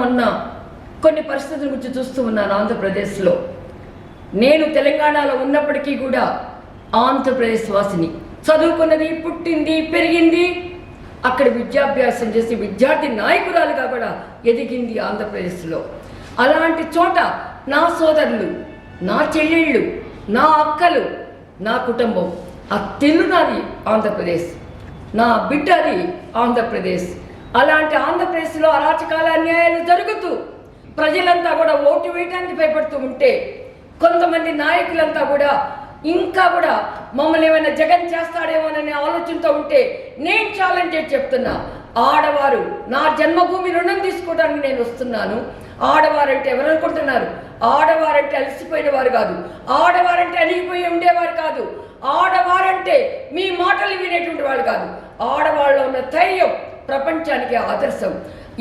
మొన్న కొన్ని పరిస్థితుల గురించి చూస్తూ ఉన్నాను ఆంధ్రప్రదేశ్లో. నేను తెలంగాణలో ఉన్నప్పటికీ కూడా ఆంధ్రప్రదేశ్ వాసిని, చదువుకున్నది, పుట్టింది, పెరిగింది, అక్కడ విద్యాభ్యాసం చేసి విద్యార్థి నాయకురాలుగా కూడా ఎదిగింది ఆంధ్రప్రదేశ్లో. అలాంటి చోట నా సోదరులు, నా చెల్లెళ్ళు, నా అక్కలు, నా కుటుంబం, ఆ తెల్లు నాది ఆంధ్రప్రదేశ్, నా బిడ్డ అది ఆంధ్రప్రదేశ్. అలాంటి ఆంధ్రప్రదేశ్లో అరాచకాల అన్యాయాలు జరుగుతూ ప్రజలంతా కూడా ఓటు వేయడానికి భయపడుతూ ఉంటే, కొంతమంది నాయకులంతా కూడా ఇంకా కూడా మమ్మల్ని ఏమైనా జగన్ చేస్తాడేమోననే ఆలోచనతో ఉంటే నేను ఛాలెంజ్ చేసి చెప్తున్నా, ఆడవారు నా జన్మభూమి రుణం తీసుకోవడానికి నేను వస్తున్నాను. ఆడవారంటే ఎవరు అనుకుంటున్నారు? ఆడవారంటే అలసిపోయిన వారు కాదు, ఆడవారంటే అలిగిపోయి ఉండేవారు కాదు, ఆడవారంటే మీ మాటలు వినేటువంటి వాళ్ళు కాదు. ఆడవాళ్ళలో ఉన్న ధైర్యం ప్రపంచానికి ఆదర్శం.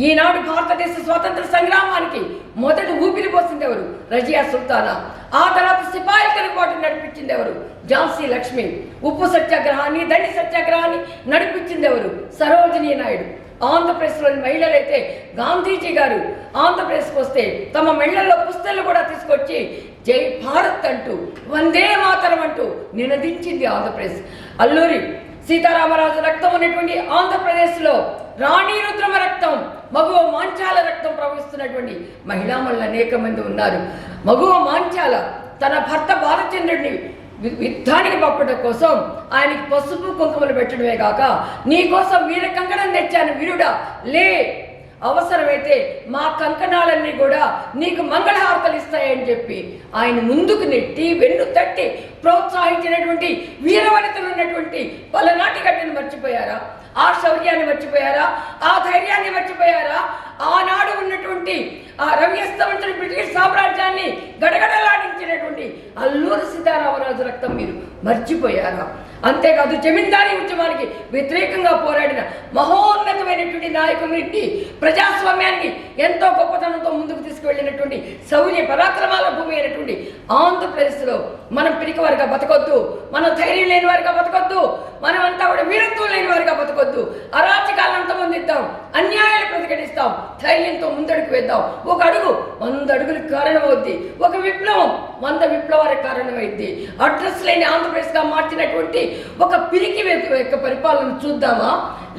ఈనాడు భారతదేశ స్వాతంత్ర సంగ్రామానికి మొదటి ఊపిరి పోసింది ఎవరు? రజియా సుల్తానా. ఆ తర్వాత సిపాయిల తిరుగుబాటు నడిపించింది ఎవరు? ఝాన్సీ లక్ష్మి. ఉప్పు సత్యాగ్రహాన్ని, దండి సత్యాగ్రహాన్ని నడిపించింది ఎవరు? సరోజినీ నాయుడు. ఆంధ్రప్రదేశ్లోని మహిళలైతే గాంధీజీ గారు ఆంధ్రప్రదేశ్కి వస్తే తమ మెళ్లలో పుస్తకాలు కూడా తీసుకొచ్చి జై భారత్ అంటూ, వందే మాతరం అంటూ నినదించింది ఆంధ్రప్రదేశ్. అల్లూరి సీతారామరాజు రక్తం ఉన్నటువంటి ఆంధ్రప్రదేశ్లో రాణి రుద్రమ రక్తం, మగువ మాంచాల రక్తం ప్రవహిస్తున్నటువంటి మహిళామణులు అనేక మంది ఉన్నారు. మగువ మాంచాల తన భర్త బాలచంద్రుడిని యుద్ధానికి పంపడం కోసం ఆయనకి పసుపు కుంకుమలు పెట్టడమే కాక, నీ కోసం వీర కంకణం తెచ్చాను వీరుడా, లే, అవసరమైతే మా కంకణాలన్నీ కూడా నీకు మంగళహారతలు ఇస్తాయని చెప్పి ఆయన ముందుకు నెట్టి వెన్ను తట్టి ప్రోత్సహించినటువంటి వీరవనితలు ఉన్నటువంటి పలనాటి గడ్డను మర్చిపోయారా? ఆ శౌర్యాన్ని మర్చిపోయారా? ఆ ధైర్యాన్ని మర్చిపోయారా? ఆనాడు ఉన్నటువంటి ఆ రవ్యస్తవంతుల బ్రిటిష్ సామ్రాజ్యాన్ని గడగడలాడించినటువంటి అల్లూరి సీతారామరాజు రక్తం మీరు మర్చిపోయారా? అంతేకాదు, జమీందారీ ఉద్యమానికి వ్యతిరేకంగా పోరాడిన మహోన్నతమైనటువంటి నాయకులన్నింటి ప్రజాస్వామ్యానికి ఎంతో గొప్పతనంతో ముందుకు తీసుకువెళ్ళినటువంటి శౌర్య పరాక్రమాల భూమి అయినటువంటి ఆంధ్రప్రదేశ్లో మనం పిరికివారిగా బతకొద్దు, మనం ధైర్యం లేని వారిగా బతకొద్దు, మనమంతా కూడా వీరత్వం లేని వారిగా బతకొద్దు. అరాచకాలను అంతమొందిద్దాం, అన్యాయాలు ప్రతిఘటిస్తాం, ధైర్యంతో ముందడుగు వేద్దాం. ఒక అడుగు 100 అడుగులకు కారణమవుద్ది, ఒక విప్లవం 100 విప్లవాలకు కారణమైంది. అడ్రస్ లేని ఆంధ్రప్రదేశ్గా మార్చినటువంటి ఒక పిరికి యొక్క పరిపాలన చూద్దామా?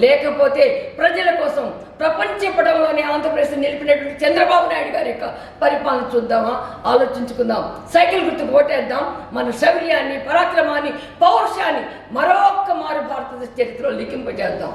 లేకపోతే ప్రజల కోసం ప్రపంచ పటంలోని ఆంధ్రప్రదేశ్ నిలిపినటువంటి చంద్రబాబు నాయుడు గారి యొక్క పరిపాలన చూద్దామా? ఆలోచించుకుందాం. సైకిల్ గుర్తుకు ఓటేద్దాం. మన శౌర్యాన్ని, పరాక్రమాన్ని, పౌరుషాన్ని మరొక్క మారు భారతదేశ చరిత్రలో లిఖింపజేద్దాం.